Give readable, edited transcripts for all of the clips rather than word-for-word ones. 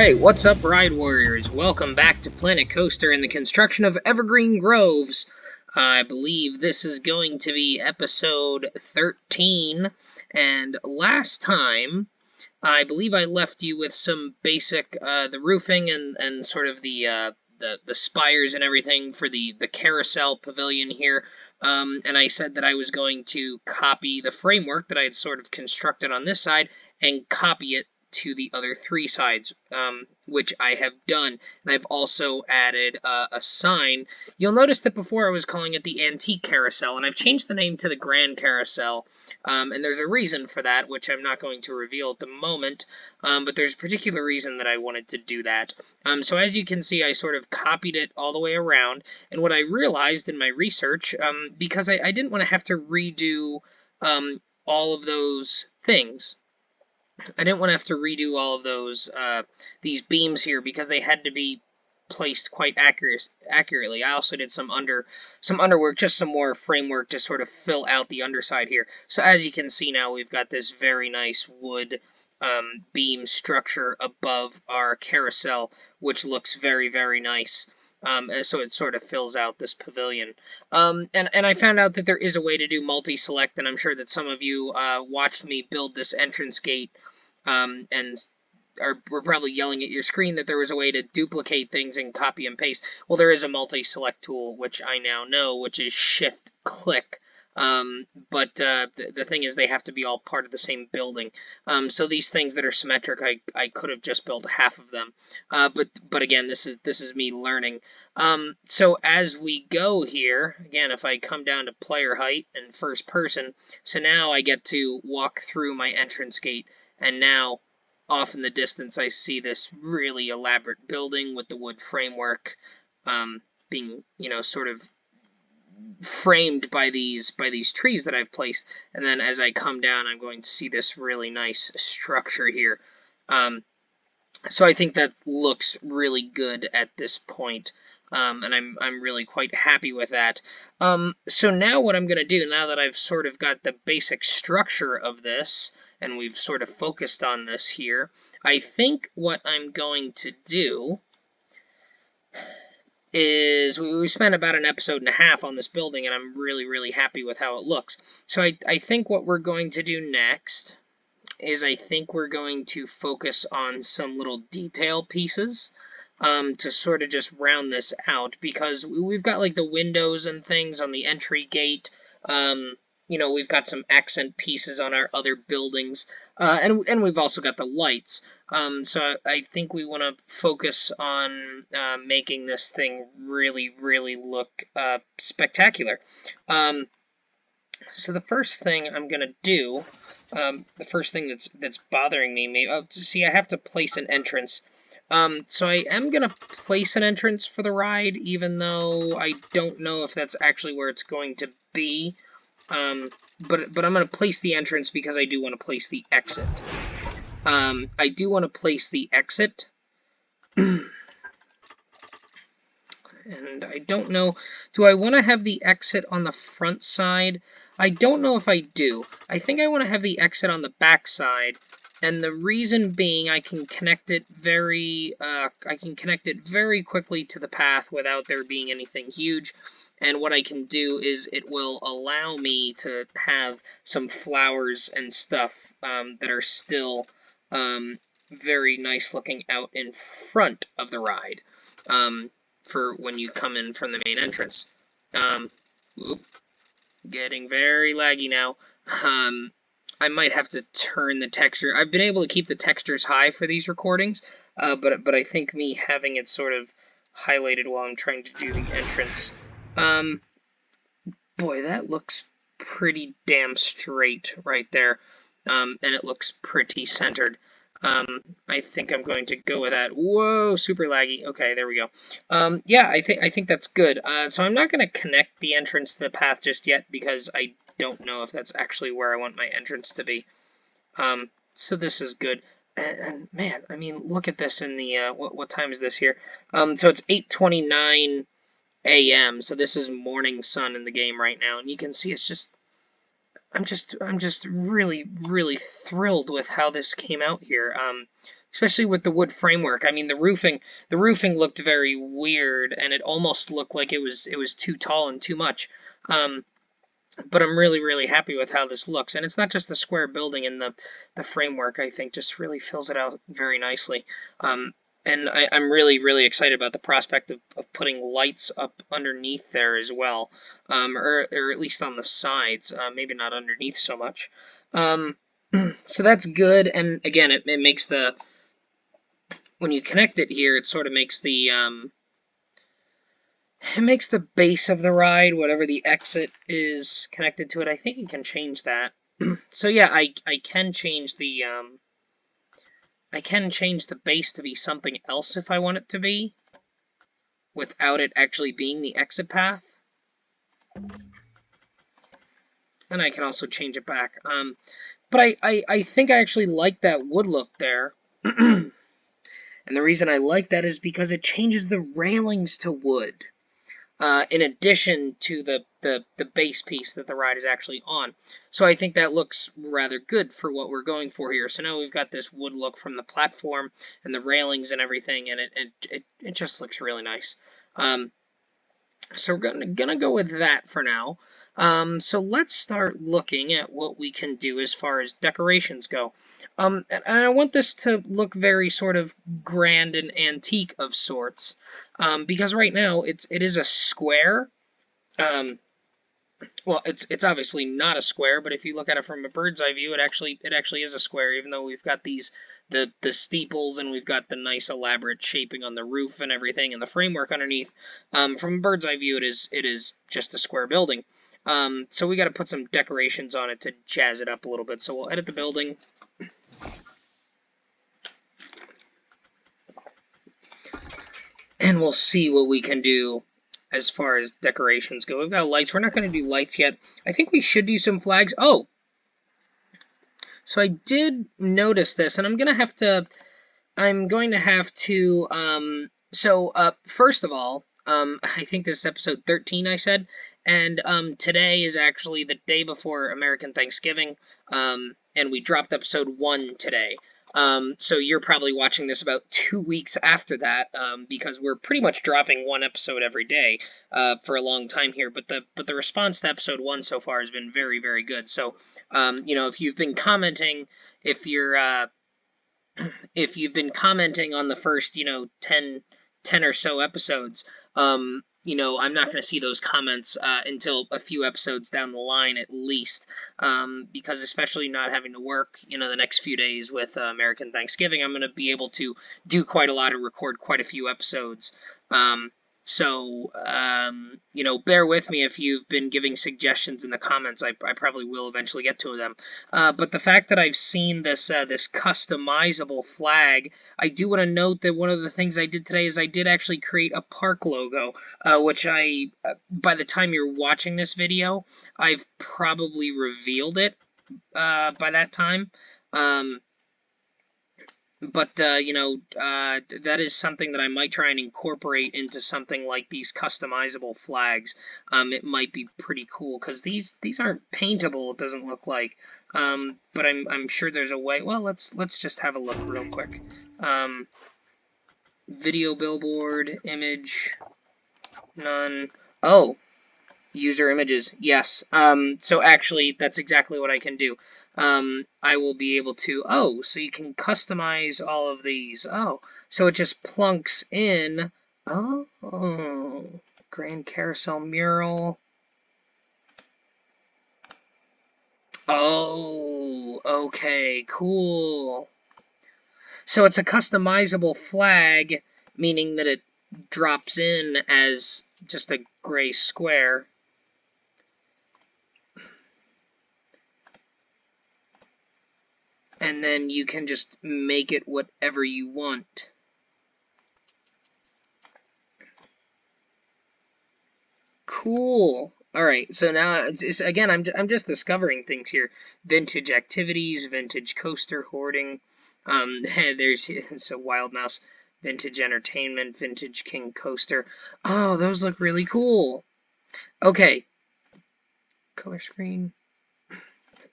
Alright, what's up, Ride Warriors? Welcome back to Planet Coaster and the construction of Evergreen Groves. I believe this is going to be episode 13, and last time, I believe I left you with some basic, the roofing and sort of the spires and everything for the carousel pavilion here, and I said that I was going to copy the framework that I had sort of constructed on this side and copy it to the other three sides, which I have done. And I've also added a sign. You'll notice that before I was calling it the Antique Carousel, and I've changed the name to the Grand Carousel, and there's a reason for that, which I'm not going to reveal at the moment, but there's a particular reason that I wanted to do that. So as you can see, I sort of copied it all the way around, and what I realized in my research, because I didn't want to have to redo all of those things, I didn't want to have to redo all of those, these beams here, because they had to be placed quite accurately. I also did some underwork, just some more framework to sort of fill out the underside here. So as you can see now, we've got this very nice wood beam structure above our carousel, which looks very, very nice. So it sort of fills out this pavilion. And I found out that there is a way to do multi-select, and I'm sure that some of you watched me build this entrance gate, and were probably yelling at your screen that there was a way to duplicate things and copy and paste. Well, there is a multi-select tool, which I now know, which is Shift-Click. But the thing is, they have to be all part of the same building. So these things that are symmetric, I could have just built half of them. But again, this is me learning. So as we go here, again, if I come down to player height and first person, so now I get to walk through my entrance gate, and now off in the distance I see this really elaborate building with the wood framework being, sort of framed by these trees that I've placed. And then as I come down, I'm going to see this really nice structure here. So I think that looks really good at this point. And I'm really quite happy with that. So now what I'm going to do, now that I've sort of got the basic structure of this, and we've sort of focused on this here, I think what I'm going to do is we spent about an episode and a half on this building, and I'm really, really happy with how it looks. So I think what we're going to do next is I think we're going to focus on some little detail pieces to sort of just round this out, because we've got like the windows and things on the entry gate. We've got some accent pieces on our other buildings, and we've also got the lights. So I think we want to focus on making this thing really, really look spectacular. So the first thing I'm gonna do, the first thing that's bothering me, see, I have to place an entrance. So I am gonna place an entrance for the ride, even though I don't know if that's actually where it's going to be. But I'm going to place the entrance because I do want to place the exit. I do want to place the exit. And I don't know, do I want to have the exit on the front side? I don't know if I do. I think I want to have the exit on the back side. And the reason being, I can connect it very quickly to the path without there being anything huge. And what I can do is it will allow me to have some flowers and stuff that are still very nice looking out in front of the ride for when you come in from the main entrance. Getting very laggy now. I might have to turn the texture. I've been able to keep the textures high for these recordings, but I think me having it sort of highlighted while I'm trying to do the entrance. Boy, that looks pretty damn straight right there, and it looks pretty centered. I think I'm going to go with that. Whoa, super laggy. Okay, there we go. Yeah, I think that's good. So I'm not going to connect the entrance to the path just yet, because I don't know if that's actually where I want my entrance to be. So this is good. And man, I mean, look at this in the, what time is this here? So it's 8:29 a.m. So this is morning sun in the game right now, and you can see it's just, I'm just really, really thrilled with how this came out here. especially with the wood framework. I mean, the roofing looked very weird, and it almost looked like it was too tall and too much. Um, but I'm really happy with how this looks, and it's not just the square building, and the framework I think just really fills it out very nicely. And I'm really excited about the prospect of putting lights up underneath there as well, or at least on the sides, maybe not underneath so much. Um, so that's good, and again, it makes when you connect it here, it sort of makes it makes the base of the ride, whatever the exit is connected to it. I think you can change that. So yeah, I can change the base to be something else if I want it to be, without it actually being the exit path. And I can also change it back. But I think I actually like that wood look there. And the reason I like that is because it changes the railings to wood. In addition to the base piece that the ride is actually on. So I think that looks rather good for what we're going for here. So now we've got this wood look from the platform and the railings and everything, and it just looks really nice. So we're gonna go with that for now. So let's start looking at what we can do as far as decorations go. And I want this to look very sort of grand and antique of sorts, because right now it is a square. Um, well, it's obviously not a square, but if you look at it from a bird's eye view, it actually is a square, even though we've got the steeples and we've got the nice elaborate shaping on the roof and everything and the framework underneath. From a bird's eye view, it is just a square building. So we got to put some decorations on it to jazz it up a little bit. So we'll edit the building. And we'll see what we can do as far as decorations go. We've got lights. We're not going to do lights yet. I think we should do some flags. Oh, so I did notice this, and I'm going to have to, first of all, I think this is episode 13, I said, and today is actually the day before American Thanksgiving, and we dropped episode 1 today. So you're probably watching this about 2 weeks after that, because we're pretty much dropping one episode every day for a long time here. But the response to episode 1 so far has been very good. So if you've been commenting, if you've been commenting on the first 10 or so episodes, I'm not going to see those comments until a few episodes down the line at least, because especially not having to work, the next few days with American Thanksgiving, I'm going to be able to do quite a lot and record quite a few episodes. So, bear with me if you've been giving suggestions in the comments. I probably will eventually get to them. But the fact that I've seen this customizable flag, I do want to note that one of the things I did today is I did actually create a park logo, which by the time you're watching this video, I've probably revealed it by that time. But that is something that I might try and incorporate into something like these customizable flags. It might be pretty cool, because these aren't paintable, it doesn't look like. But I'm sure there's a way. Well, let's just have a look real quick. Video billboard, image, none. Oh, user images, yes. So actually, that's exactly what I can do. I will be able to, so you can customize all of these. Oh, so it just plunks in. Oh, Grand Carousel mural. Oh, okay, cool. So it's a customizable flag, meaning that it drops in as just a gray square. And then you can just make it whatever you want. Cool. All right, so now again, I'm just discovering things here. Vintage activities, vintage coaster hoarding. There's a Wild Mouse, vintage entertainment, vintage King coaster. Oh, those look really cool. Okay. Color screen. I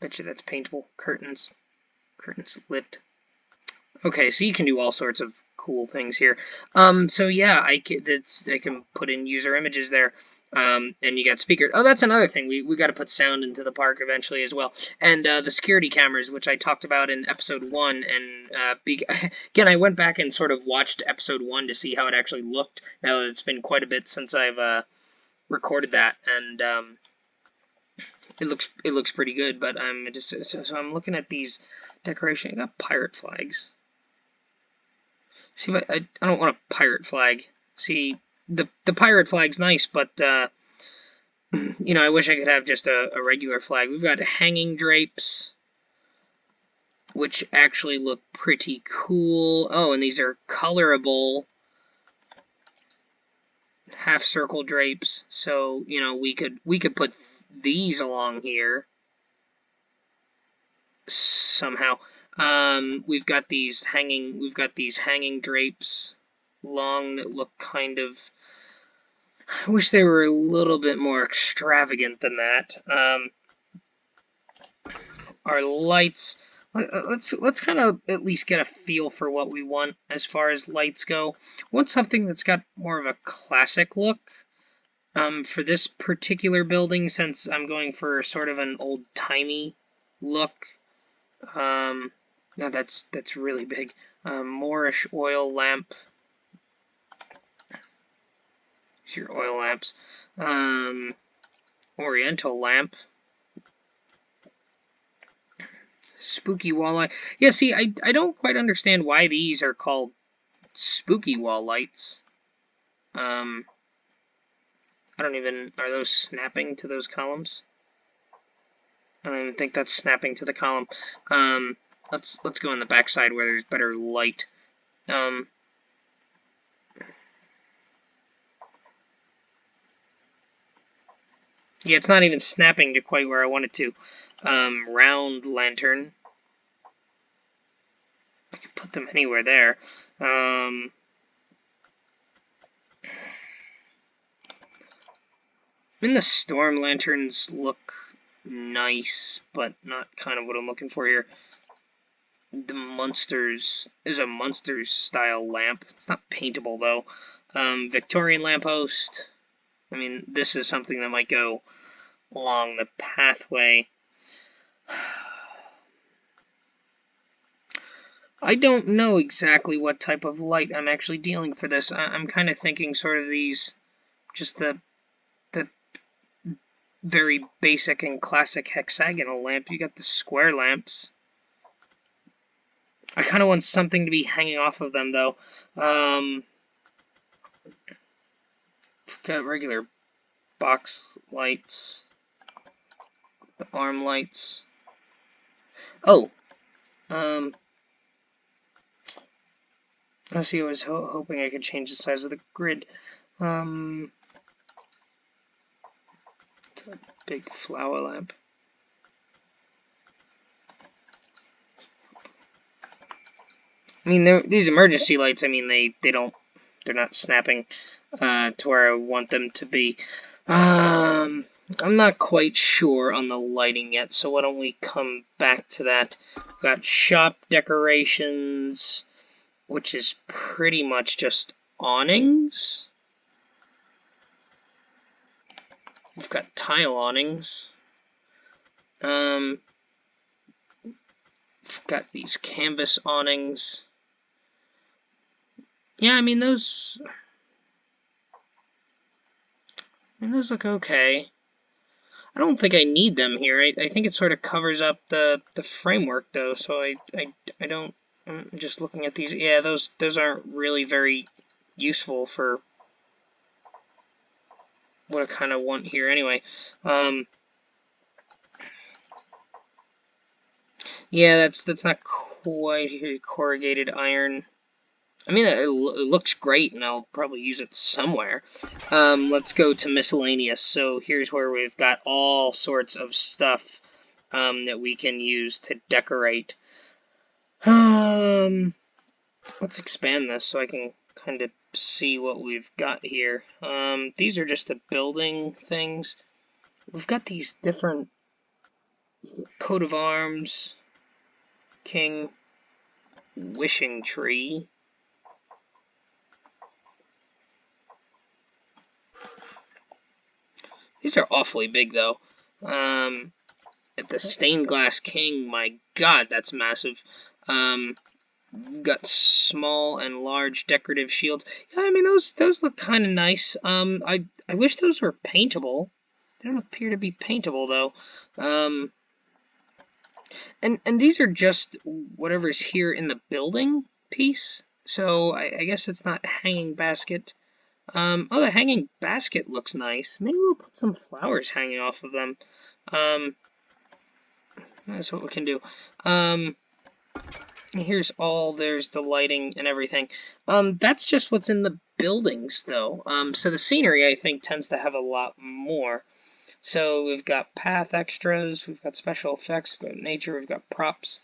bet you that's paintable. Curtains lit. Okay, so you can do all sorts of cool things here. So yeah, I can put in user images there. And you got speakers. Oh, that's another thing. We got to put sound into the park eventually as well. And the security cameras, which I talked about in episode 1. And again, I went back and sort of watched episode 1 to see how it actually looked. Now that it's been quite a bit since I've recorded that, and it looks pretty good. But I'm just so I'm looking at these decorations. I got pirate flags. See, but I don't want a pirate flag. See, the pirate flag's nice, but you know, I wish I could have just a regular flag. We've got hanging drapes, which actually look pretty cool. Oh, and these are colorable half circle drapes. So, you know, we could put these along here somehow. We've got these hanging drapes long that look kind of, I wish they were a little bit more extravagant than that. Our lights, let's kind of at least get a feel for what we want as far as lights go. We want something that's got more of a classic look. For this particular building, since I'm going for sort of an old-timey look. No, that's really big. Moorish oil lamp. Here's your oil lamps. Oriental lamp. Spooky wall light. Yeah, see, I don't quite understand why these are called spooky wall lights. I don't even, are those snapping to those columns? I don't even think that's snapping to the column. Let's go on the backside where there's better light. Yeah, it's not even snapping to quite where I want it to. Round lantern. I could put them anywhere there. I mean, the storm lanterns look nice, but not kind of what I'm looking for here. The Munsters is a Munsters style lamp. It's not paintable though. Victorian lamppost. I mean, this is something that might go along the pathway. I don't know exactly what type of light I'm actually dealing for this. I'm kind of thinking sort of these, just the very basic and classic hexagonal lamp. You got the square lamps. I kind of want something to be hanging off of them, though. Got regular box lights. The arm lights. Oh. Let's see, I was hoping I could change the size of the grid. It's a big flower lamp. I mean, these emergency lights, I mean, they're not snapping to where I want them to be. I'm not quite sure on the lighting yet, so why don't we come back to that. We've got shop decorations, which is pretty much just awnings. We've got tile awnings. We've got these canvas awnings. Yeah, I mean, those look okay. I don't think I need them here. I think it sort of covers up the framework, though, so I don't... I'm just looking at these. Yeah, those aren't really very useful for what I kind of want here anyway. Yeah, that's not quite corrugated iron. I mean, it looks great, and I'll probably use it somewhere. Let's go to miscellaneous. So here's where we've got all sorts of stuff that we can use to decorate. Let's expand this so I can kind of see what we've got here. These are just the building things. We've got these different coat of arms, king, wishing tree. These are awfully big, though. At the stained glass king, my god, that's massive. We've got small and large decorative shields. Yeah, I mean, those look kind of nice. I wish those were paintable. They don't appear to be paintable, though. And these are just whatever's here in the building piece. So I guess it's not hanging basket. Oh, the hanging basket looks nice. Maybe we'll put some flowers hanging off of them. That's what we can do. Here's there's the lighting and everything. That's just what's in the buildings, though. So the scenery, I think, tends to have a lot more. So we've got path extras, we've got special effects, we've got nature, we've got props,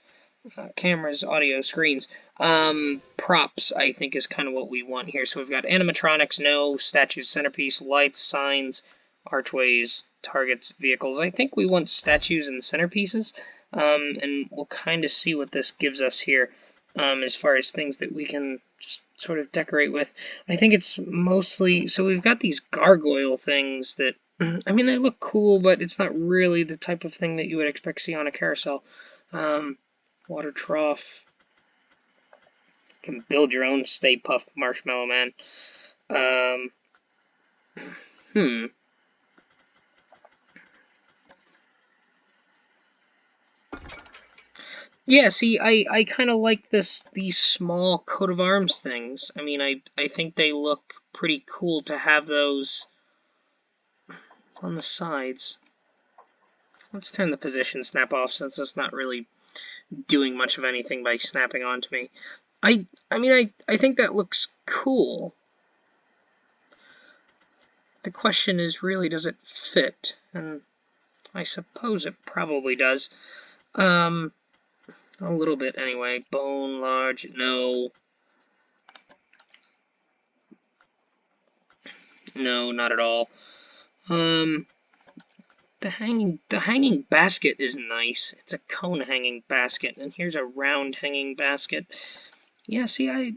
cameras, audio, screens. Props, I think, is kind of what we want here. So we've got animatronics, statues, centerpiece, lights, signs, archways, targets, vehicles. I think we want statues and centerpieces, and we'll kind of see what this gives us here, as far as things that we can just sort of decorate with. I think it's mostly, so we've got these gargoyle things that, I mean, they look cool, but it's not really the type of thing that you would expect to see on a carousel. Water trough. You can build your own Stay Puft Marshmallow Man. Yeah, see, I kind of like these small coat of arms things. I mean, I think they look pretty cool to have those on the sides. Let's turn the position snap off, since it's not really doing much of anything by snapping onto me. I mean, I think that looks cool. The question is really, does it fit? And I suppose it probably does. A little bit anyway. Bone, large, no. No, not at all. The hanging basket is nice. It's a cone hanging basket, and here's a round hanging basket. Yeah, see, I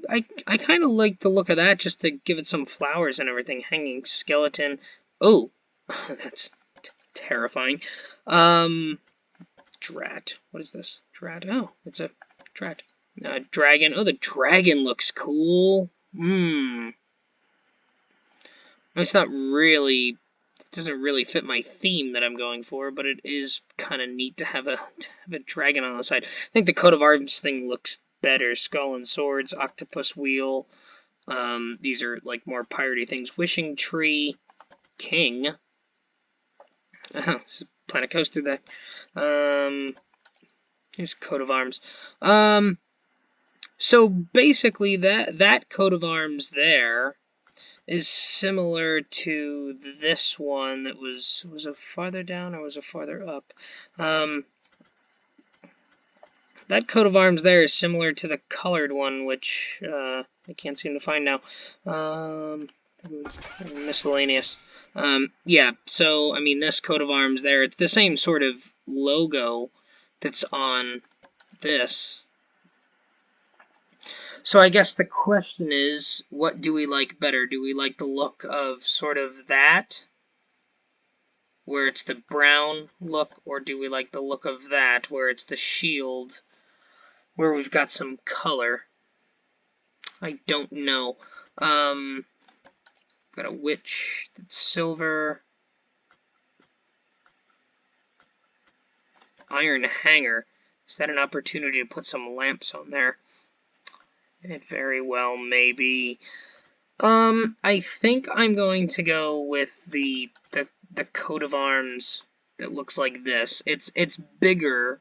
kind of like the look of that, just to give it some flowers and everything. Hanging skeleton. Oh, that's terrifying. Drat. What is this? Drat. Oh, it's a drat. Dragon. Oh, the dragon looks cool. It's not really, it doesn't really fit my theme that I'm going for, but it is kind of neat to have a dragon on the side. I think the coat of arms thing looks better. Skull and swords, octopus wheel. These are like more piratey things. Wishing tree, king. This is Planet Coaster there. Here's coat of arms. So basically that coat of arms there is similar to this one that was it farther down or was it farther up? That coat of arms there is similar to the colored one, which I can't seem to find now. It was miscellaneous. Yeah, so I mean, this coat of arms there, it's the same sort of logo that's on this. So I guess the question is, what do we like better? Do we like the look of sort of that, where it's the brown look, or do we like the look of that, where it's the shield, where we've got some color? I don't know. Got a witch that's silver. Iron hanger. Is that an opportunity to put some lamps on there? It very well may be. I think I'm going to go with the coat of arms that looks like this. It's bigger.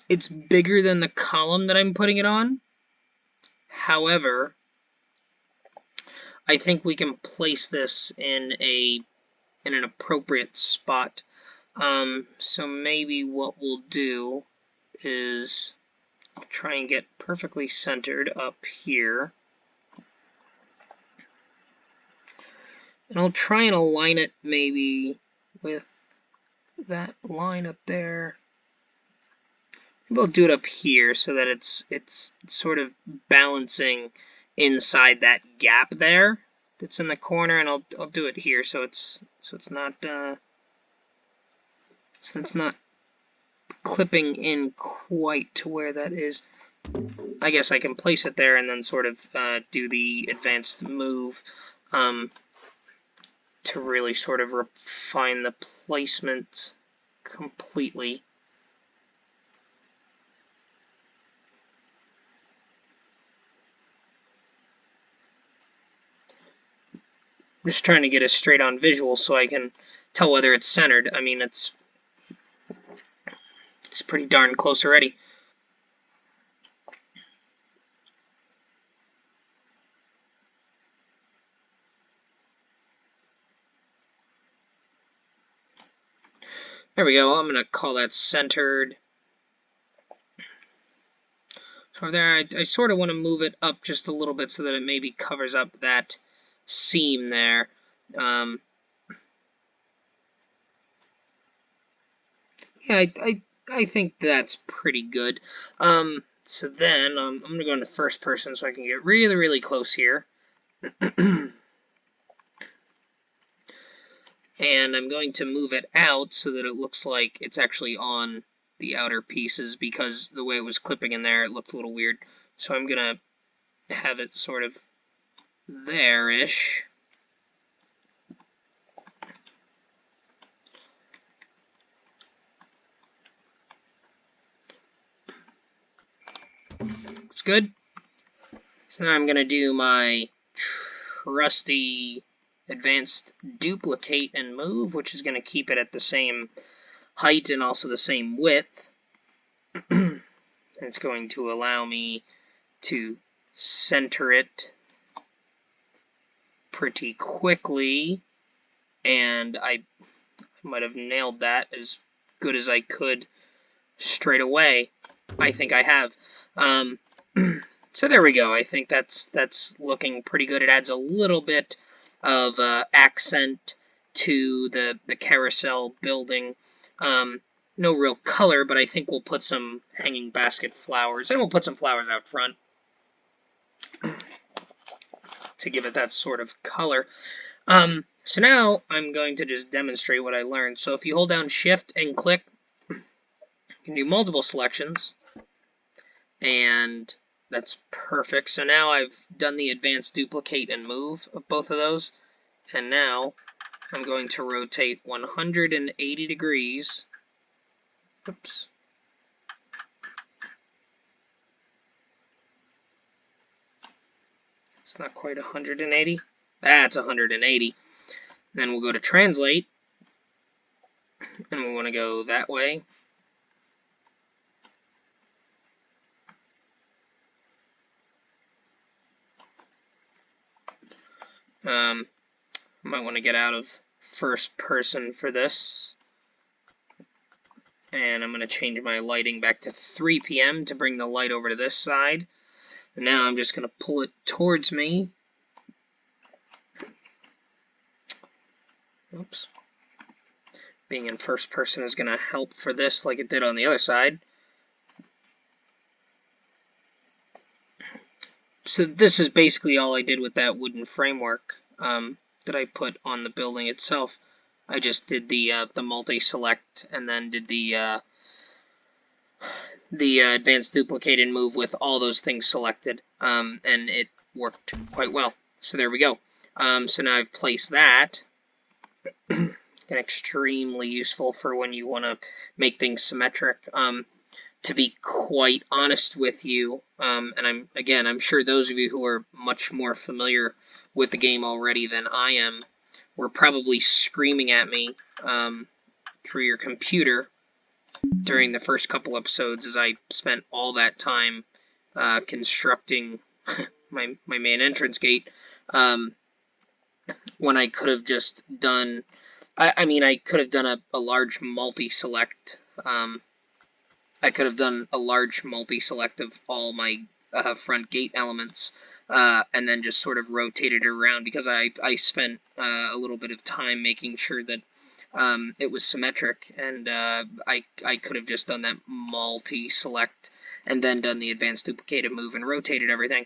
It's bigger than the column that I'm putting it on. However, I think we can place this in an appropriate spot. So maybe what we'll do is I'll try and get perfectly centered up here. And I'll try and align it maybe with that line up there. we'll do it up here so that it's sort of balancing inside that gap there that's in the corner, and I'll do it here so it's not clipping in quite to where that is. I guess I can place it there and then sort of do the advanced move to really sort of refine the placement completely. I'm just trying to get a straight-on visual so I can tell whether it's centered. I mean, it's pretty darn close already. There we go. I'm going to call that centered. So there, I sort of want to move it up just a little bit so that it maybe covers up that seam there. Yeah, I think that's pretty good. So then I'm going to go into first person so I can get really, really close here. And I'm going to move it out so that it looks like it's actually on the outer pieces, because the way it was clipping in there, it looked a little weird. So I'm going to have it sort of there-ish. Looks good. So now I'm going to do my trusty advanced duplicate and move, which is going to keep it at the same height and also the same width. It's going to allow me to center it pretty quickly, and I might have nailed that as good as I could straight away. I think I have. So there we go. I think that's looking pretty good. It adds a little bit of accent to the carousel building. No real color, but I think we'll put some hanging basket flowers, and we'll put some flowers out front to give it that sort of color. So now I'm going to just demonstrate what I learned. So if you hold down Shift and click, you can do multiple selections, and that's perfect. So now I've done the advanced duplicate and move of both of those, and now I'm going to rotate 180 degrees. Oops. It's not quite 180. That's 180. Then we'll go to translate, and we want to go that way. I might want to get out of first person for this. And I'm going to change my lighting back to 3 p.m. to bring the light over to this side. And now I'm just going to pull it towards me. Oops. Being in first person is going to help for this like it did on the other side. So this is basically all I did with that wooden framework that I put on the building itself. I just did the multi-select and then did the advanced duplicate and move with all those things selected, and it worked quite well. So there we go. So now I've placed that. Extremely useful for when you want to make things symmetric. To be quite honest with you, and I'm sure those of you who are much more familiar with the game already than I am, were probably screaming at me through your computer during the first couple episodes as I spent all that time constructing my main entrance gate, when I could have just done, I could have done a large multi-select. I could have done a large multi-select of all my front gate elements, and then just sort of rotated it around, because I spent a little bit of time making sure that it was symmetric, and I could have just done that multi-select and then done the advanced duplicated move and rotated everything.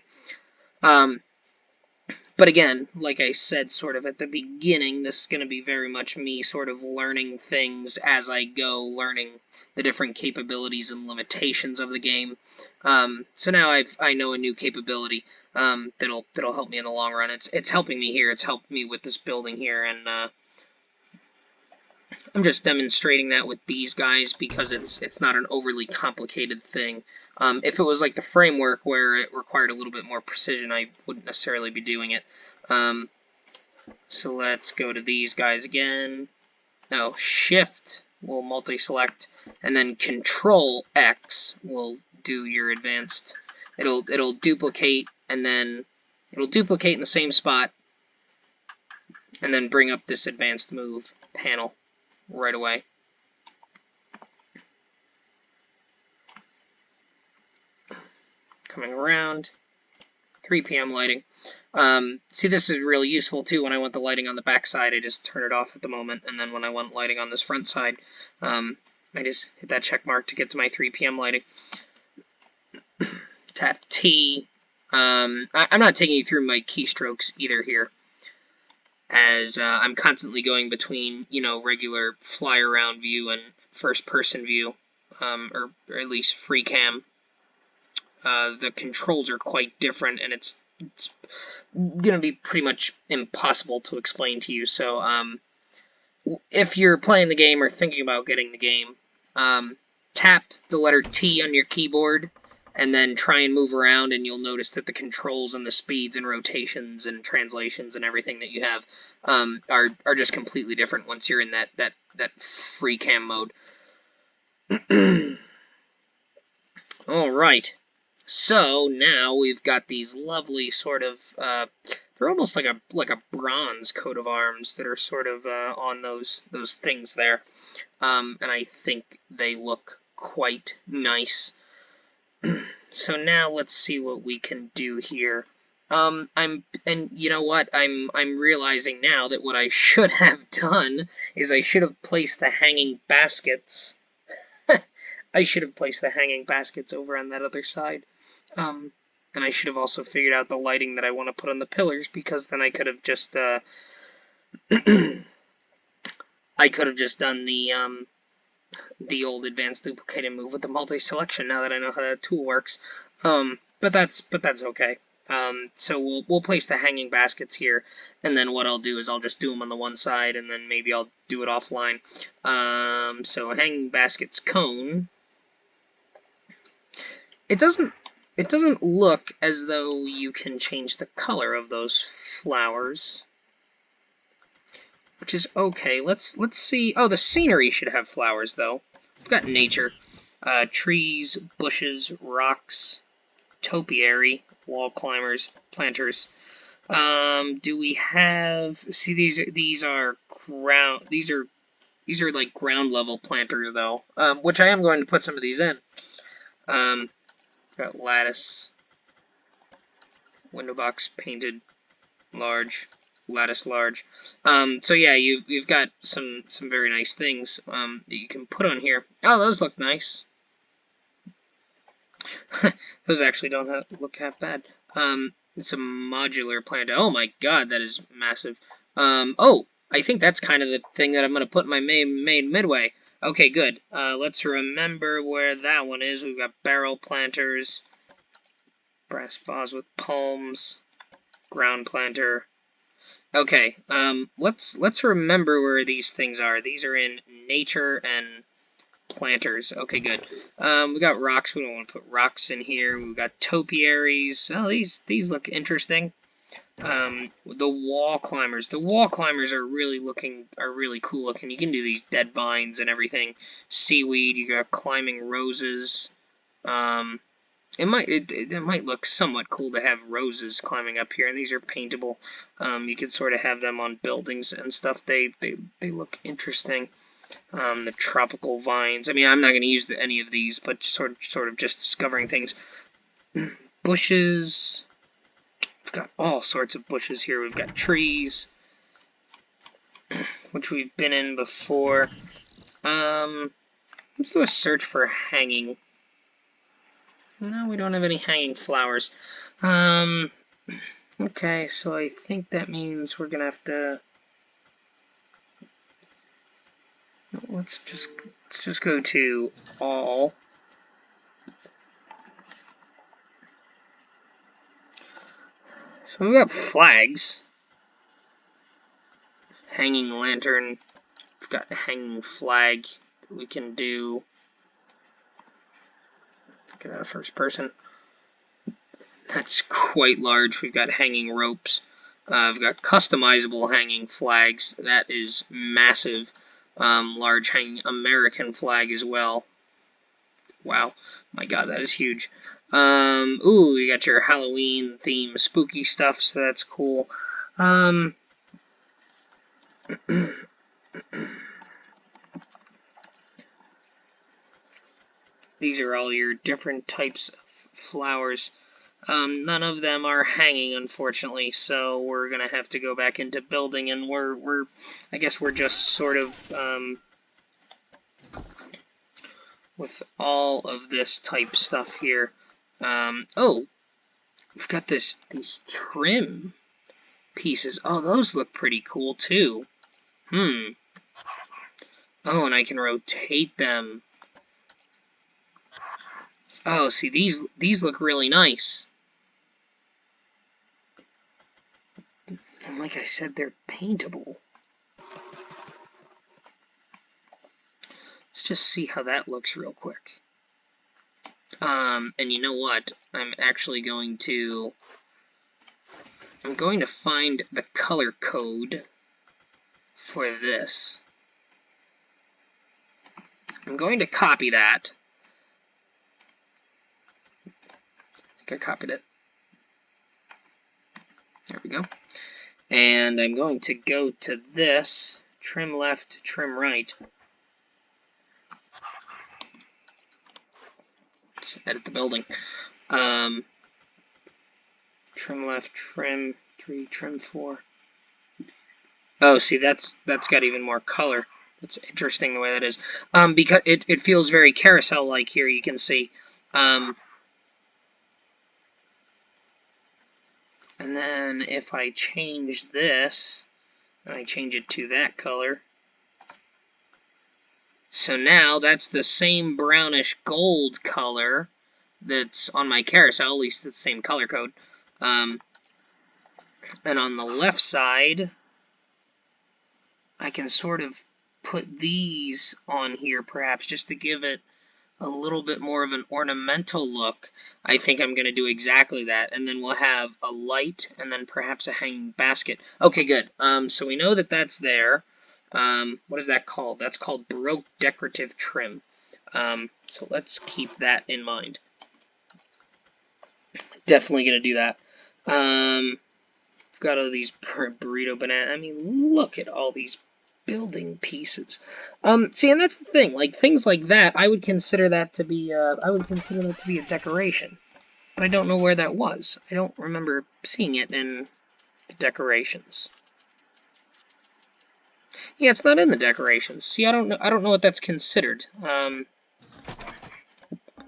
But again, like I said sort of at the beginning, this is going to be very much me sort of learning things as I go, learning the different capabilities and limitations of the game. So now I know a new capability that'll help me in the long run. It's helping me here. It's helped me with this building here, and I'm just demonstrating that with these guys because it's not an overly complicated thing. If it was like the framework where it required a little bit more precision, I wouldn't necessarily be doing it. So let's go to these guys again. Now Shift will multi-select, and then Control X will do your advanced. It'll duplicate, and then it'll duplicate in the same spot, and then bring up this advanced move panel right away. Coming around, 3 p.m. lighting. See, this is really useful too. When I want the lighting on the back side, I just turn it off at the moment, and then when I want lighting on this front side, I just hit that check mark to get to my 3 p.m. lighting. Tap T. I'm not taking you through my keystrokes either here, as I'm constantly going between, regular fly around view and first person view, or at least free cam. The controls are quite different, and it's gonna be pretty much impossible to explain to you. So if you're playing the game or thinking about getting the game, tap the letter T on your keyboard and then try and move around, and you'll notice that the controls and the speeds and rotations and translations and everything that you have are just completely different once you're in that free cam mode. All right. So now we've got these lovely sort of they're almost like a bronze coat of arms that are sort of on those things there, and I think they look quite nice. So now let's see what we can do here. You know what? I'm realizing now that what I should have done is I should have placed the hanging baskets. I should have placed the hanging baskets over on that other side. And I should have also figured out the lighting that I want to put on the pillars, because then I could have just I could have just done the old advanced duplicated move with the multi-selection now that I know how that tool works. But that's okay. So we'll place the hanging baskets here, and then what I'll do is I'll just do them on the one side, and then maybe I'll do it offline. So hanging baskets cone. It doesn't look as though you can change the color of those flowers, which is okay. Let's see. Oh, the scenery should have flowers though. We've got nature, trees, bushes, rocks, topiary, wall climbers, planters. Do we have? See, these are like ground level planters though, which I am going to put some of these in. Got lattice, window box painted large, lattice large. So yeah, you've got some very nice things that you can put on here. Oh, those look nice. Those actually don't look half bad. It's a modular plant. Oh my god, that is massive. Oh, I think that's kind of the thing that I'm going to put in my main midway. Okay, good. Let's remember where that one is. We've got barrel planters, brass vase with palms, ground planter. Okay, let's remember where these things are. These are in nature and planters. Okay, good. We got rocks. We don't want to put rocks in here. We've got topiaries. Oh, these look interesting. The wall climbers. The wall climbers are really cool looking. You can do these dead vines and everything. Seaweed. You got climbing roses. It might look somewhat cool to have roses climbing up here, and these are paintable. You could sort of have them on buildings and stuff. They look interesting. The tropical vines. I mean, I'm not going to use any of these, but sort of just discovering things. Bushes. We've got all sorts of bushes here. We've got trees. which we've been in before. Let's do a search for hanging. No, we don't have any hanging flowers. Okay, so I think that means we're gonna have to... Let's just go to all. So we've got flags. Hanging lantern. We've got a hanging flag that we can do. Get out of first person. That's quite large. We've got hanging ropes. I've got customizable hanging flags. That is massive. Large hanging American flag as well. Wow. My god, that is huge. Ooh, you got your Halloween theme spooky stuff, so that's cool. These are all your different types of flowers. None of them are hanging, unfortunately, so we're gonna have to go back into building, and I guess we're just sort of, with all of this type stuff here. Oh, we've got these trim pieces. Oh, those look pretty cool, too. Oh, and I can rotate them. Oh, see, these look really nice. And like I said, they're paintable. Let's just see how that looks real quick. And you know what? I'm going to find the color code for this. I'm going to copy that. I think I copied it. There we go. And I'm going to go to this, trim left, trim right. Let's edit the building. Trim left, trim 3, trim 4. Oh, see, that's got even more color. That's interesting the way that is. Because it feels very carousel-like here, you can see. And then if I change this, and I change it to that color, so now that's the same brownish gold color that's on my carousel, at least it's the same color code. And on the left side, I can sort of put these on here perhaps just to give it a little bit more of an ornamental look. I think I'm going to do exactly that, and then we'll have a light and then perhaps a hanging basket. Okay, good. So we know that that's there. What is that called? That's called Baroque decorative trim. So let's keep that in mind. Definitely going to do that. Got all these burrito banana. I mean, look at all these building pieces. See, and that's the thing. Like things like that, I would consider that to be a decoration. But I don't know where that was. I don't remember seeing it in the decorations. Yeah, it's not in the decorations. See, I don't know what that's considered.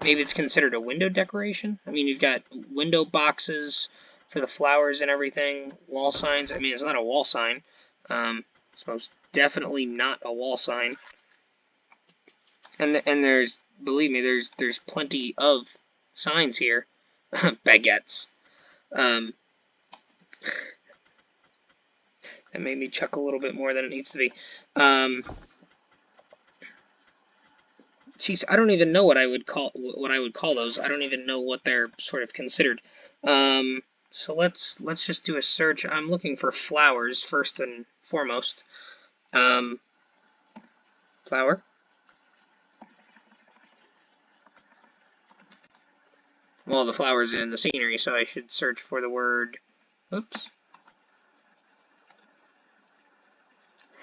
Maybe it's considered a window decoration. I mean, you've got window boxes for the flowers and everything, wall signs. I mean, it's not a wall sign. It's most definitely not a wall sign. And there's, believe me, there's plenty of signs here. Baguettes. That made me chuckle a little bit more than it needs to be. Geez, I don't even know what I would call those. I don't even know what they're sort of considered. So let's just do a search. I'm looking for flowers first and foremost. Flower. Well, the flowers in the scenery, so I should search for the word. Oops.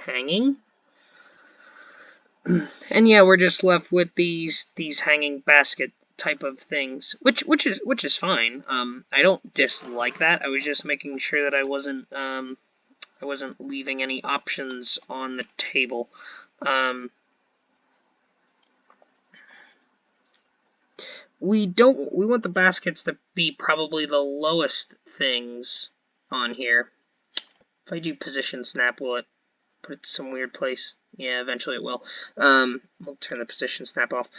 Hanging. And yeah, we're just left with these hanging basket type of things, which is fine. I don't dislike that. I was just making sure that I wasn't I wasn't leaving any options on the table. We want the baskets to be probably the lowest things on here. If I do position snap, will it put it to some weird place? Yeah, eventually it will. We'll turn the position snap off.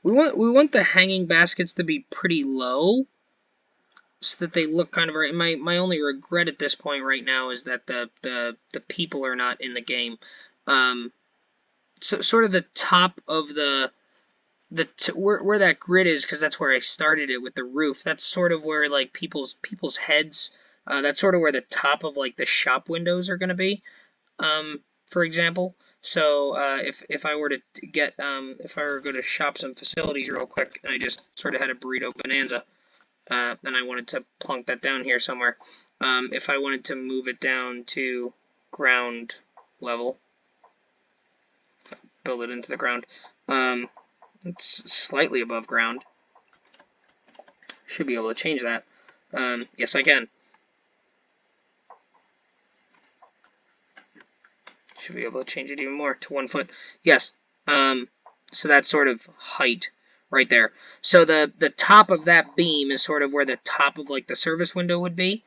We want the hanging baskets to be pretty low, so that they look kind of right. My only regret at this point right now is that the people are not in the game. So sort of the top of where that grid is, because that's where I started it with the roof. That's sort of where like people's heads. That's sort of where the top of like the shop windows are going to be. For example. So if I were to get if I were to go to Shops and Facilities real quick, and I just sort of had a burrito bonanza, and I wanted to plunk that down here somewhere. If I wanted to move it down to ground level, build it into the ground. It's slightly above ground. Should be able to change that. Yes, I can. Should be able to change it even more to 1 foot. Yes. So that's sort of height right there. So the top of that beam is sort of where the top of like the service window would be.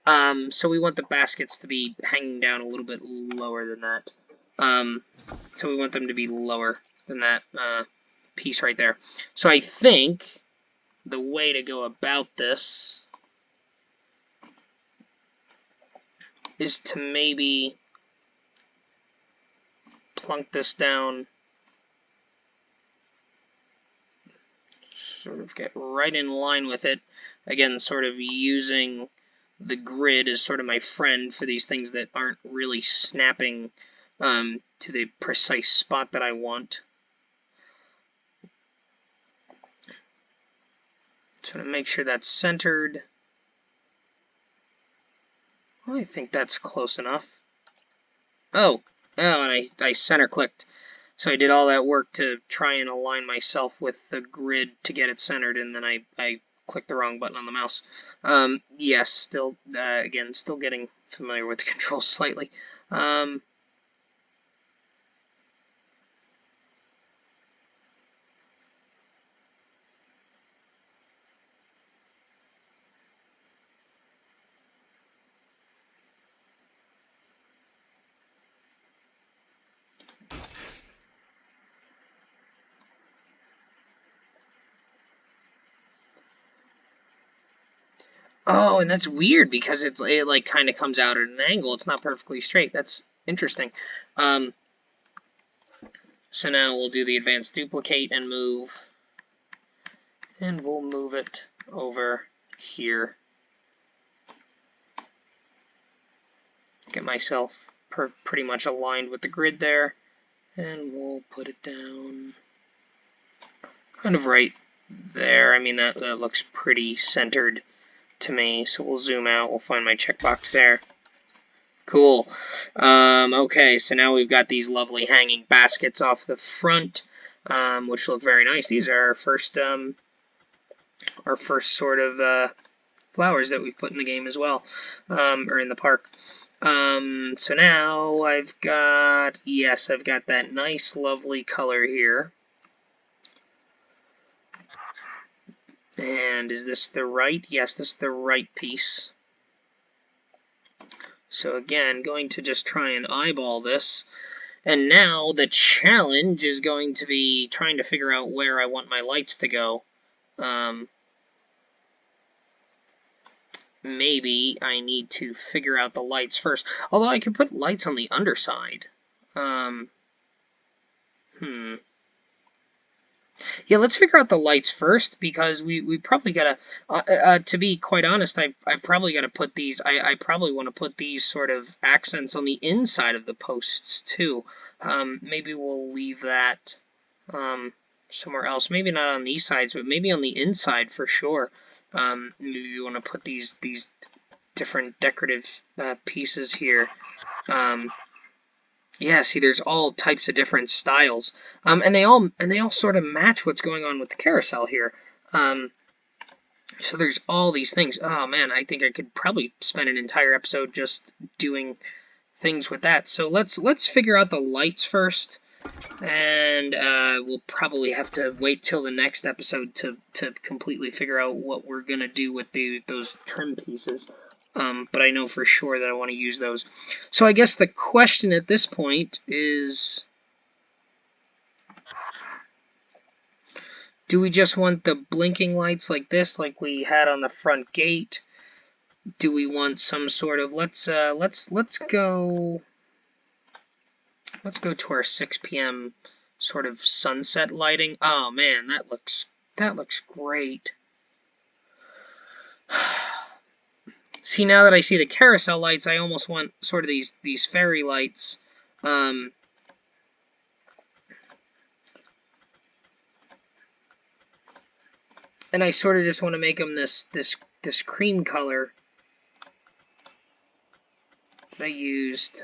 So we want the baskets to be hanging down a little bit lower than that. So we want them to be lower than that piece right there. So I think the way to go about this is to maybe plunk this down, sort of get right in line with it. Again, sort of using the grid as sort of my friend for these things that aren't really snapping to the precise spot that I want. Sort of make sure that's centered. Well, I think that's close enough. Oh, and I center clicked. So I did all that work to try and align myself with the grid to get it centered, and then I clicked the wrong button on the mouse. Yes, still, again, still getting familiar with the controls slightly. Oh, and that's weird because it like kind of comes out at an angle. It's not perfectly straight. That's interesting. So now we'll do the advanced duplicate and move. And we'll move it over here. Get myself pretty much aligned with the grid there. And we'll put it down kind of right there. I mean, that looks pretty centered to me. So we'll zoom out. We'll find my checkbox there. Cool. Okay, so now we've got these lovely hanging baskets off the front, which look very nice. These are our first sort of flowers that we've put in the game as well, or in the park. So now I've got that nice, lovely color here. And is this the right? Yes, this is the right piece. So again, going to just try and eyeball this. And now the challenge is going to be trying to figure out where I want my lights to go. Maybe I need to figure out the lights first. Although I could put lights on the underside. Yeah, let's figure out the lights first, because we probably gotta, to be quite honest, I've probably gotta put these, I probably want to put these sort of accents on the inside of the posts too. Maybe we'll leave that somewhere else. Maybe not on these sides, but maybe on the inside for sure. Maybe you want to put these different decorative pieces here. Yeah, see, there's all types of different styles, and they all sort of match what's going on with the carousel here. So there's all these things. Oh man, I think I could probably spend an entire episode just doing things with that. So let's figure out the lights first, and we'll probably have to wait till the next episode to completely figure out what we're gonna do with those trim pieces. But I know for sure that I want to use those. So I guess the question at this point is, do we just want the blinking lights like this, like we had on the front gate? Do we want some sort of let's go to our 6 p.m. sort of sunset lighting. Oh man, that looks great. See, now that I see the carousel lights, I almost want sort of these fairy lights. And I sort of just want to make them this cream color that I used.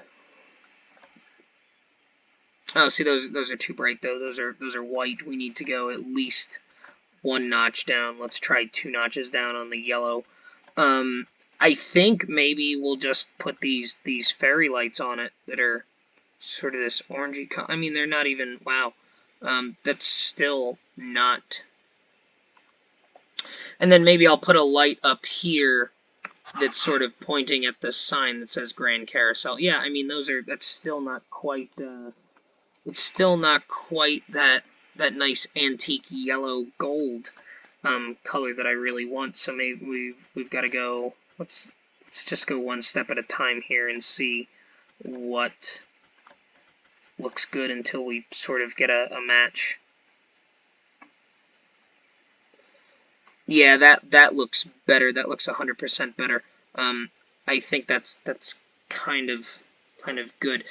Oh, see, those are too bright though. Those are white. We need to go at least one notch down. Let's try 2 notches down on the yellow. I think maybe we'll just put these fairy lights on it that are sort of this orangey color. I mean, they're not even, wow. That's still not. And then maybe I'll put a light up here that's sort of pointing at the sign that says Grande Carousel. Yeah, I mean, that's still not quite, it's still not quite that nice antique yellow gold color that I really want. So maybe we've got to go. Let's just go one step at a time here and see what looks good until we sort of get a match. Yeah, that looks better. That looks 100% better. I think that's kind of good.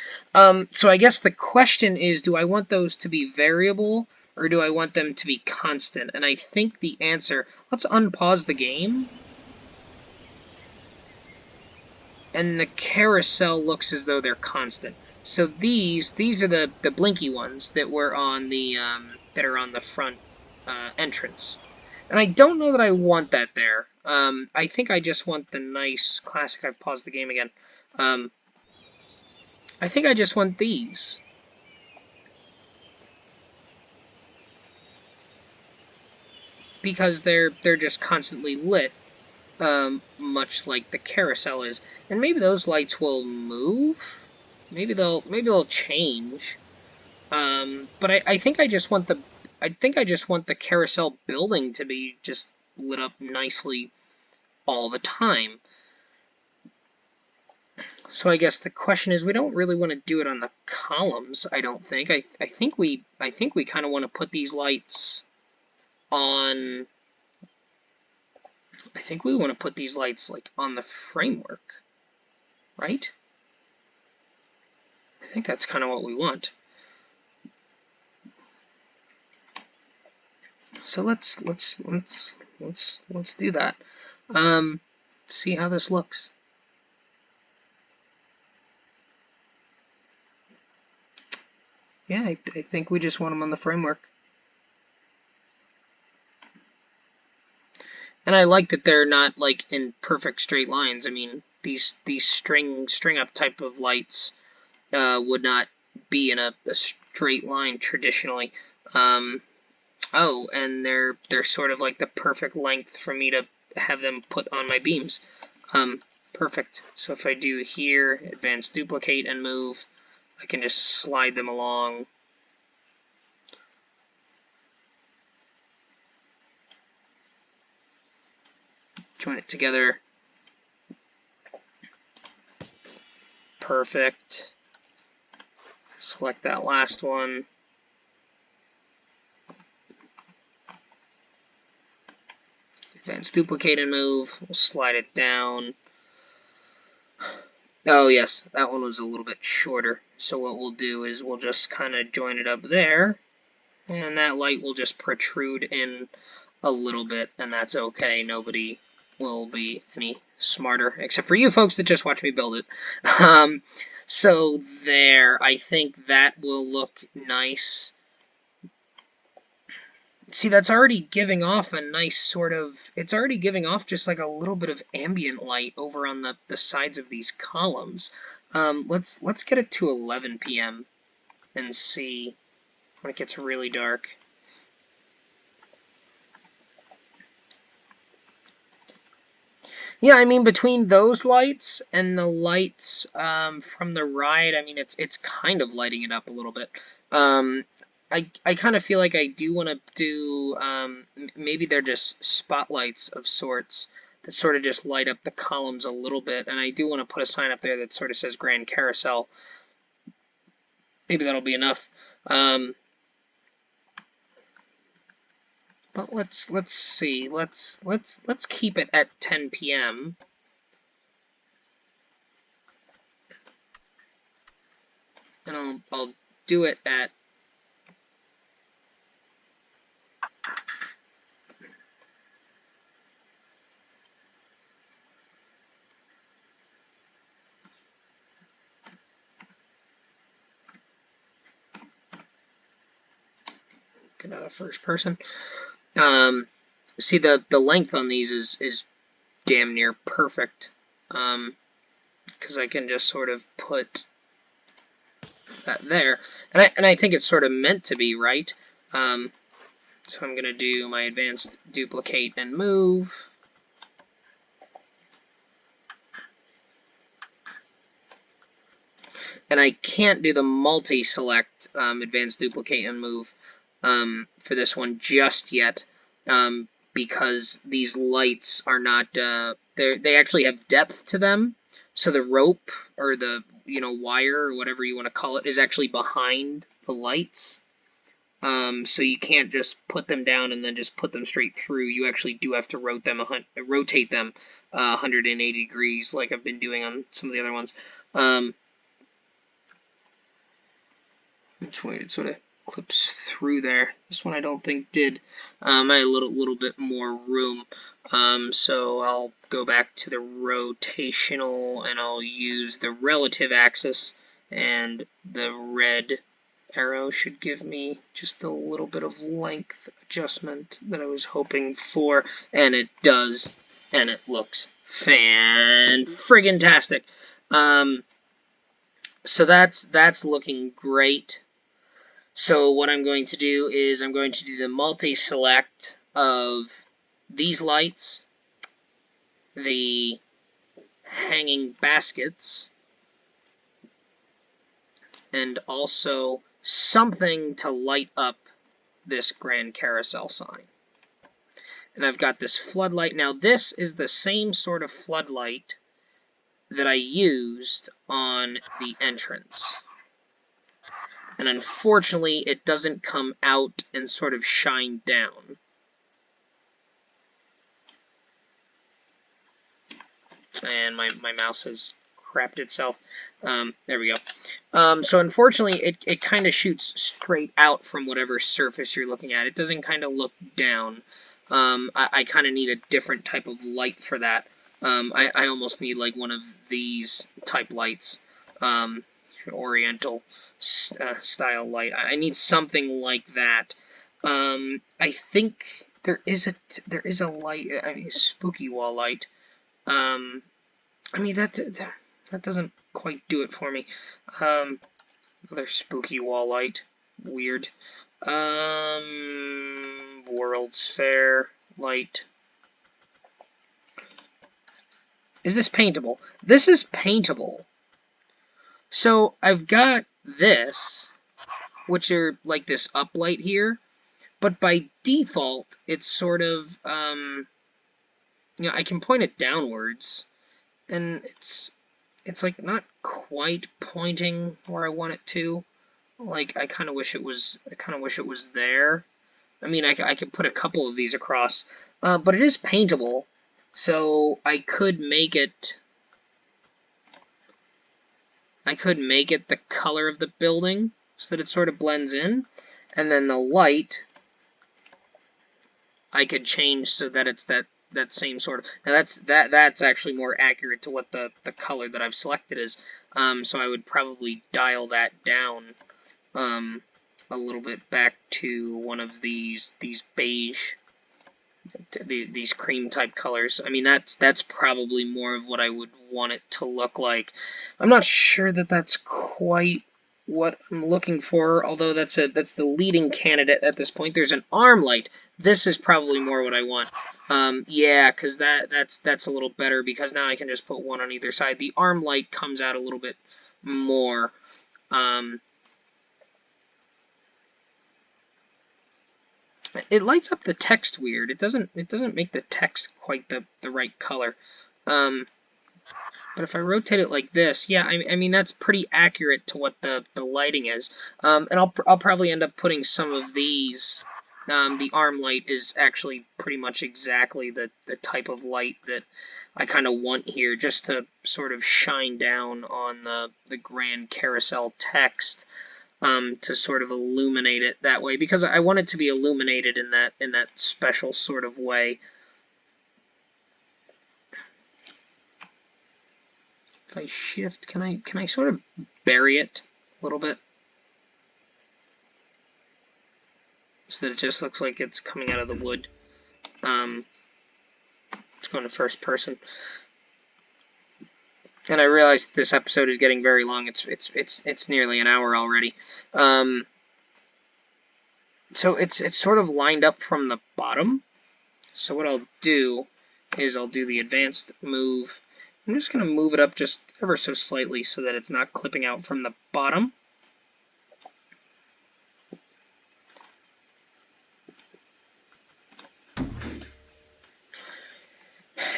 So I guess the question is, do I want those to be variable or do I want them to be constant? And I think the answer, let's unpause the game. And the carousel looks as though they're constant. So these are the blinky ones that were on the that are on the front entrance. And I don't know that I want that there. I think I just want the nice classic. I've paused the game again. I think I just want these. Because they're just constantly lit, much like the carousel is. And maybe those lights will move. Maybe they'll change. But I think I just want the carousel building to be just lit up nicely all the time. So I guess the question is, we don't really want to do it on the columns, I don't think. I think we kind of want to put these lights on. I think we want to put these lights like on the framework, right? I think that's kind of what we want. So let's do that. See how this looks. Yeah, I think we just want them on the framework. And I like that they're not like in perfect straight lines. I mean, these string up type of lights would not be in a straight line traditionally. Oh, and they're sort of like the perfect length for me to have them put on my beams. Perfect. So if I do here, advance duplicate and move, I can just slide them along. Join it together. Perfect. Select that last one. Advance duplicate and move. We'll slide it down. Oh yes, that one was a little bit shorter. So what we'll do is we'll just kind of join it up there. And that light will just protrude in a little bit, and that's okay. Nobody will be any smarter, except for you folks that just watch me build it. So there, I think that will look nice. See, that's already giving off a nice sort of, it's already giving off just like a little bit of ambient light over on the sides of these columns. Let's get it to 11 p.m. and see when it gets really dark. Yeah, I mean, between those lights and the lights from the ride, I mean, it's kind of lighting it up a little bit. I kind of feel like I do want to do, maybe they're just spotlights of sorts that sort of just light up the columns a little bit, and I do want to put a sign up there that sort of says Grand Carousel. Maybe that'll be enough. But let's see. Let's keep it at 10 p.m. and I'll do it at first person. See, the length on these is damn near perfect, because I can just sort of put that there, and I think it's sort of meant to be, right? So I'm gonna do my advanced duplicate and move. And I can't do the multi-select advanced duplicate and move for this one just yet, because these lights are not, they actually have depth to them, so the rope, or the, wire, or whatever you want to call it, is actually behind the lights. So you can't just put them down and then just put them straight through. You actually do have to rotate them 180 degrees, like I've been doing on some of the other ones. Which way it sort of clips through there. This one I don't think did. I had a little bit more room. So I'll go back to the rotational, and I'll use the relative axis, and the red arrow should give me just a little bit of length adjustment that I was hoping for, and it does, and it looks fan-friggin-tastic. So that's looking great. So what I'm going to do is I'm going to do the multi-select of these lights, the hanging baskets, and also something to light up this Grand Carousel sign. And I've got this floodlight. Now this is the same sort of floodlight that I used on the entrance. And unfortunately, it doesn't come out and sort of shine down. And my mouse has crapped itself. There we go. So unfortunately, it kind of shoots straight out from whatever surface you're looking at. It doesn't kind of look down. I kind of need a different type of light for that. I almost need like one of these type lights. Oriental style light. I need something like that. I think there is a light. I mean, a spooky wall light. I mean that doesn't quite do it for me. Another spooky wall light. Weird. World's Fair light. Is this paintable? This is paintable. So I've got this, which are like this uplight here, but by default it's sort of, I can point it downwards, and it's like not quite pointing where I want it to. Like I kind of wish it was there. I mean, I could put a couple of these across, but it is paintable, so I could make it. The color of the building so that it sort of blends in, and then the light I could change so that it's that same sort of. Now that's actually more accurate to what the color that I've selected is. So I would probably dial that down a little bit back to one of these beige, these cream type colors. I mean, that's probably more of what I would want it to look like. I'm not sure that that's quite what I'm looking for, although that's the leading candidate at this point. There's an arm light. This is probably more what I want. Yeah, because that's a little better, because now I can just put one on either side. The arm light comes out a little bit more. It lights up the text weird. It doesn't make the text quite the right color. But if I rotate it like this, yeah, I mean that's pretty accurate to what the lighting is. And I'll probably end up putting some of these. The arm light is actually pretty much exactly the type of light that I kind of want here, just to sort of shine down on the Grande Carousel text. To sort of illuminate it that way, because I want it to be illuminated in that special sort of way. If I shift, can I sort of bury it a little bit so that it just looks like it's coming out of the wood? Let's go into first person. And I realize this episode is getting very long. It's nearly an hour already. So it's sort of lined up from the bottom. So what I'll do is I'll do the advanced move. I'm just going to move it up just ever so slightly so that it's not clipping out from the bottom.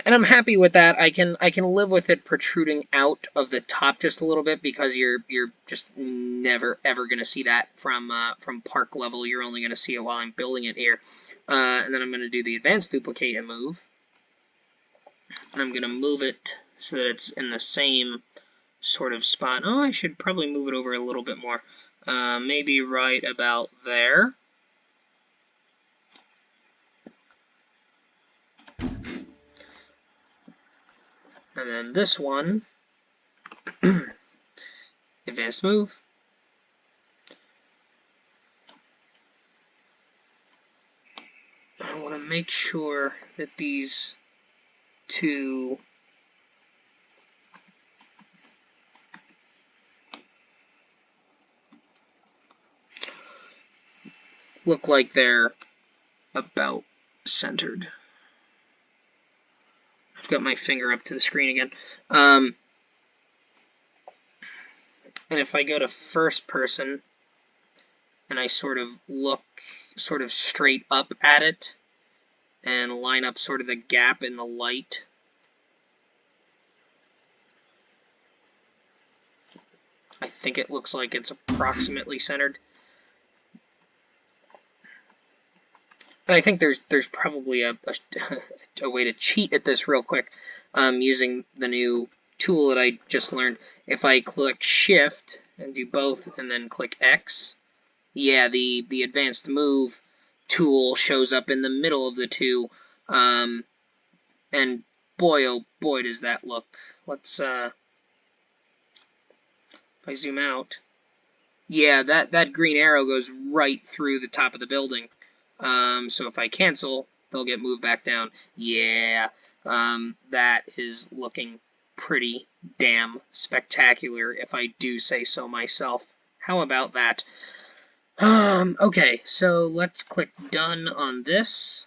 And I'm happy with that. I can live with it protruding out of the top just a little bit, because you're just never ever going to see that from park level. You're only going to see it while I'm building it here. And then I'm going to do the advanced duplicate and move. And I'm going to move it so that it's in the same sort of spot. Oh, I should probably move it over a little bit more. Maybe right about there. And then this one, advanced move. I want to make sure that these two look like they're about centered. I've got my finger up to the screen again. And if I go to first person and I sort of look sort of straight up at it and line up sort of the gap in the light, I think it looks like it's approximately centered. And I think there's probably a way to cheat at this real quick, using the new tool that I just learned. If I click Shift and do both and then click X, yeah, the advanced move tool shows up in the middle of the two, and boy, oh boy, does that look. Let's, if I zoom out, yeah, that green arrow goes right through the top of the building. So if I cancel, they'll get moved back down. Yeah, that is looking pretty damn spectacular, if I do say so myself. How about that? Okay, so let's click Done on this.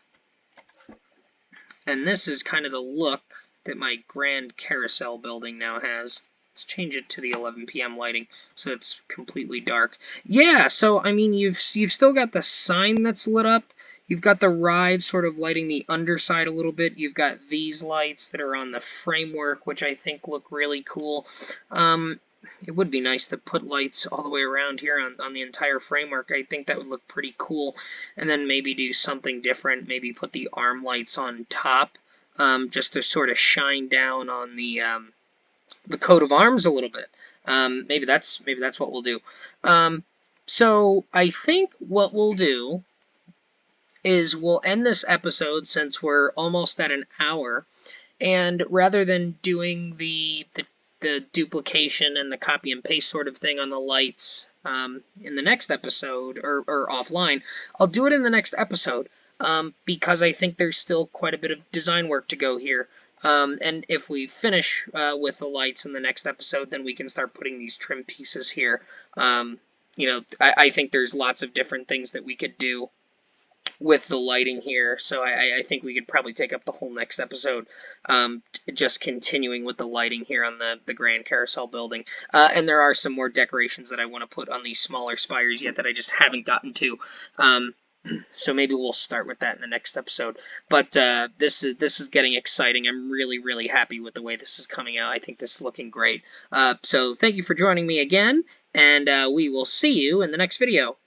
And this is kind of the look that my Grande Carousel building now has. Let's change it to the 11 p.m. lighting so it's completely dark. Yeah, so I mean you've still got the sign that's lit up. You've got the ride sort of lighting the underside a little bit. You've got these lights that are on the framework, which I think look really cool. It would be nice to put lights all the way around here on the entire framework. I think that would look pretty cool. And then maybe do something different. Maybe put the arm lights on top, just to sort of shine down on the coat of arms a little bit. Maybe that's what we'll do. So I think what we'll do is we'll end this episode, since we're almost at an hour, and rather than doing the duplication and the copy and paste sort of thing on the lights in the next episode, or offline. I'll do it in the next episode, because I think there's still quite a bit of design work to go here. And if we finish with the lights in the next episode, then we can start putting these trim pieces here. I think there's lots of different things that we could do with the lighting here, so I think we could probably take up the whole next episode, just continuing with the lighting here on the Grand Carousel building. And there are some more decorations that I want to put on these smaller spires yet that I just haven't gotten to. So maybe we'll start with that in the next episode. But this is getting exciting. I'm really happy with the way this is coming out. I think this is looking great. So thank you for joining me again, and we will see you in the next video.